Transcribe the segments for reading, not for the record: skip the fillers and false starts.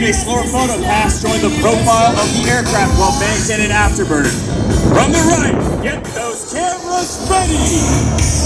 a slower photo pass showing the profile of the aircraft while banked in an afterburner. From the right, get those cameras ready!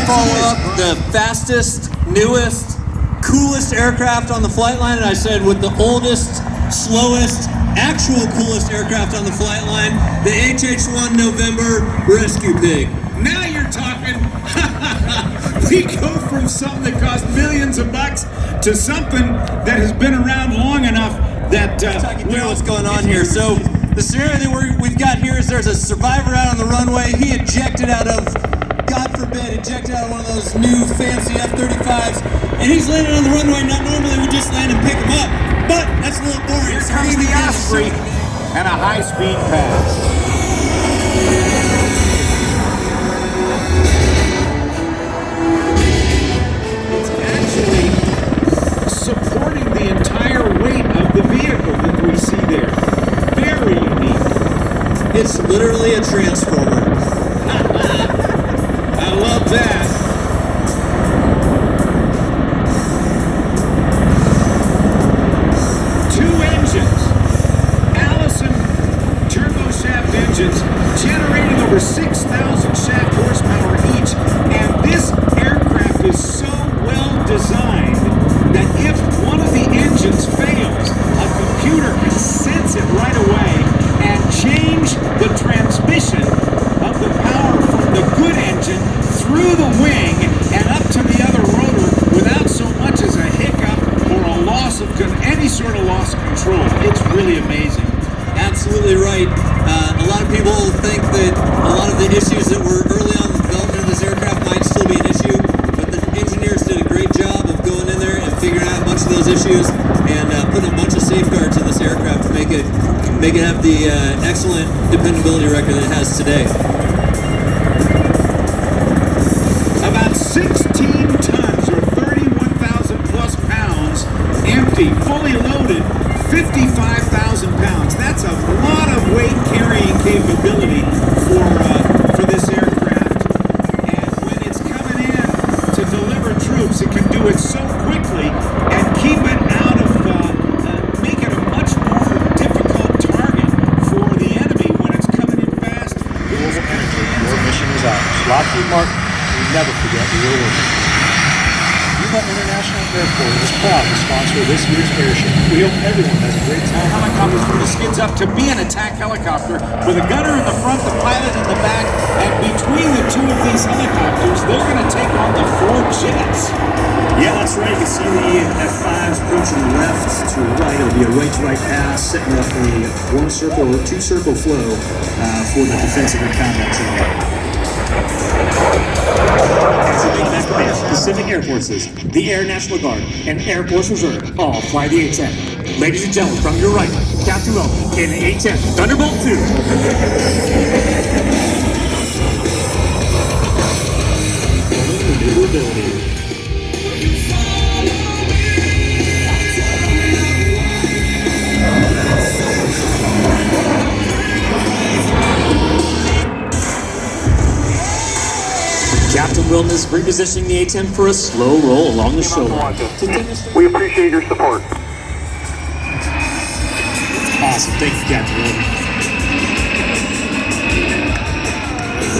Follow up the fastest, newest, coolest aircraft on the flight line, and I said with the oldest, slowest, actual coolest aircraft on the flight line, the HH-1 November Rescue Pig. Now you're talking. We go from something that cost millions of bucks to something that has been around long enough that what's going on here. So the scenario that we've got here is there's a survivor out on the runway. He ejected out of, God forbid, ejected out of one of those new fancy F-35s, and he's landing on the runway. Not normally we just land and pick him up, but that's a little boring. Here comes the Osprey and a high-speed pass. It's actually supporting the entire weight of the vehicle that we see there. Very unique. It's literally a transformer. I love that. Two engines, Allison turboshaft engines, generating over 6,000 shaft horsepower each, and this aircraft is so well designed that if one of the engines fails, a computer can sense it right away and change the transmission of the power from the good engine through the wing and up to the other rotor without so much as a hiccup or a loss of any sort of loss of control. It's really amazing. Absolutely right. A lot of people think that a lot of the issues that were early on in the development of this aircraft might still be an issue, but the engineers did a great job of going in there and figuring out a bunch of those issues and putting a bunch of safeguards in this aircraft to make it have the excellent dependability record that it has today. About 16 tons or 31,000 plus pounds empty, fully loaded, 55,000 pounds. That's a lot of weight carrying capability for this aircraft. And when it's coming in to deliver troops, it can do it so quickly and keep it out of, make it a much more difficult target for the enemy when it's coming in fast. Global energy, your mission is ours. Lockheed Martin, we never forget your work. Yuma International Airport is proud to sponsor this year's airship. We hope everyone has a great time. Helicopters from the skids up to be an attack helicopter with a gunner in the front, the pilot in the back, and between the two of these helicopters, they're going to take on the 4 jets. Yeah, that's right. You can see the F-5s approaching left to right. It'll be a right-to-right pass, setting up a 1-circle or 2-circle flow for the defensive and combat zone. Pacific Air Forces, the Air National Guard, and Air Force Reserve all fly the A-10. Ladies and gentlemen, from your right, Captain Owen in the A-10 Thunderbolt 2. Maneuverability. Captain Wilton is repositioning the A-10 for a slow roll along the shoulder. We appreciate your support. Awesome. Thank you, Captain Logan.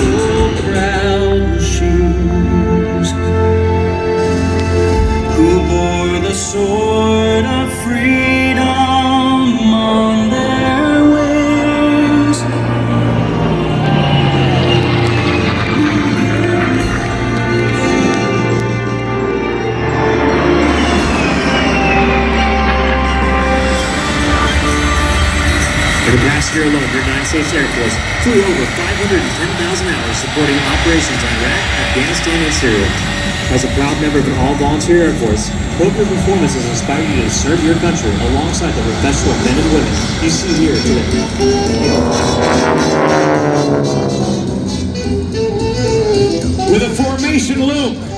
Oh, proud machines who bore the sword of freedom on their wings. For the past year alone, your United States Air Force flew over 510,000 hours supporting operations in Iraq, Afghanistan, and Syria. As a proud member of an all-volunteer Air Force, hope your performances inspire you to serve your country alongside the professional men and women you see here today. With a formation loop.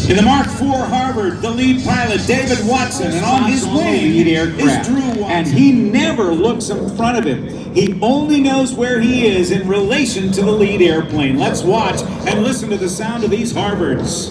In the Mark IV Harvard, the lead pilot, David Watson, and on his wing is Drew Watson. And he never looks in front of him. He only knows where he is in relation to the lead airplane. Let's watch and listen to the sound of these Harvards.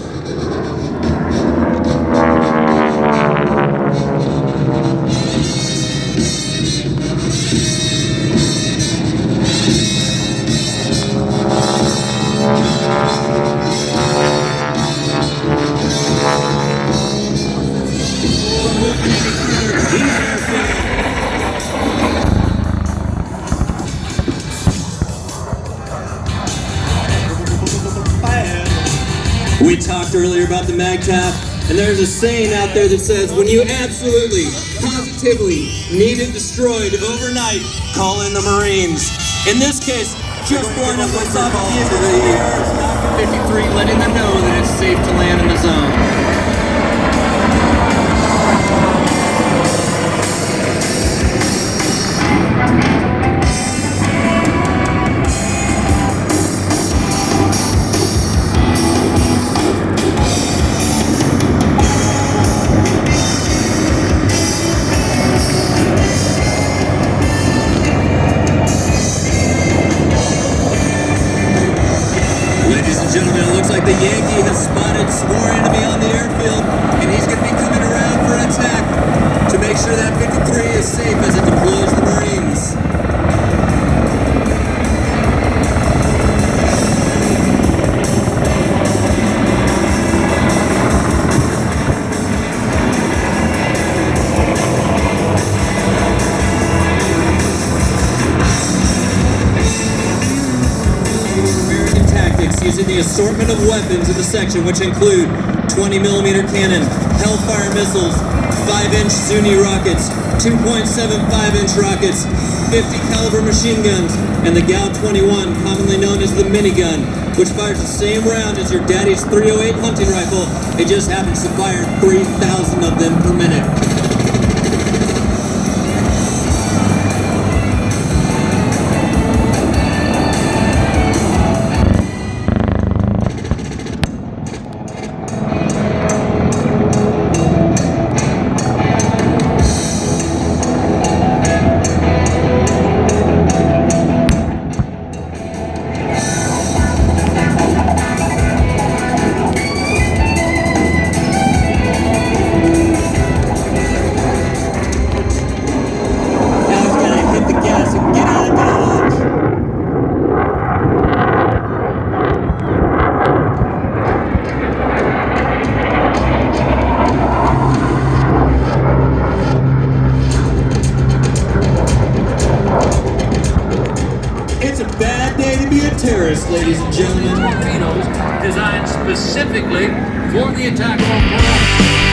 We talked earlier about the MAGTF, and there's a saying out there that says, when you absolutely, positively need it destroyed overnight, call in the Marines. In this case, just blowing up what's off the vehicle, 53, letting them know that it's safe to land in the zone. Gentlemen, it looks like the Yankee has spotted more enemy on the airfield, and he's going to be coming around for an attack to make sure that 53 is safe as it deploys the Marines. Using the assortment of weapons in the section, which include 20mm cannon, Hellfire missiles, 5-inch Zuni rockets, 2.75-inch rockets, 50 caliber machine guns, and the GAU-21, commonly known as the minigun, which fires the same round as your daddy's .308 hunting rifle. It just happens to fire 3,000 of them per minute. Terrorists, ladies and gentlemen. Torpedoes designed specifically for the attack on Pearl.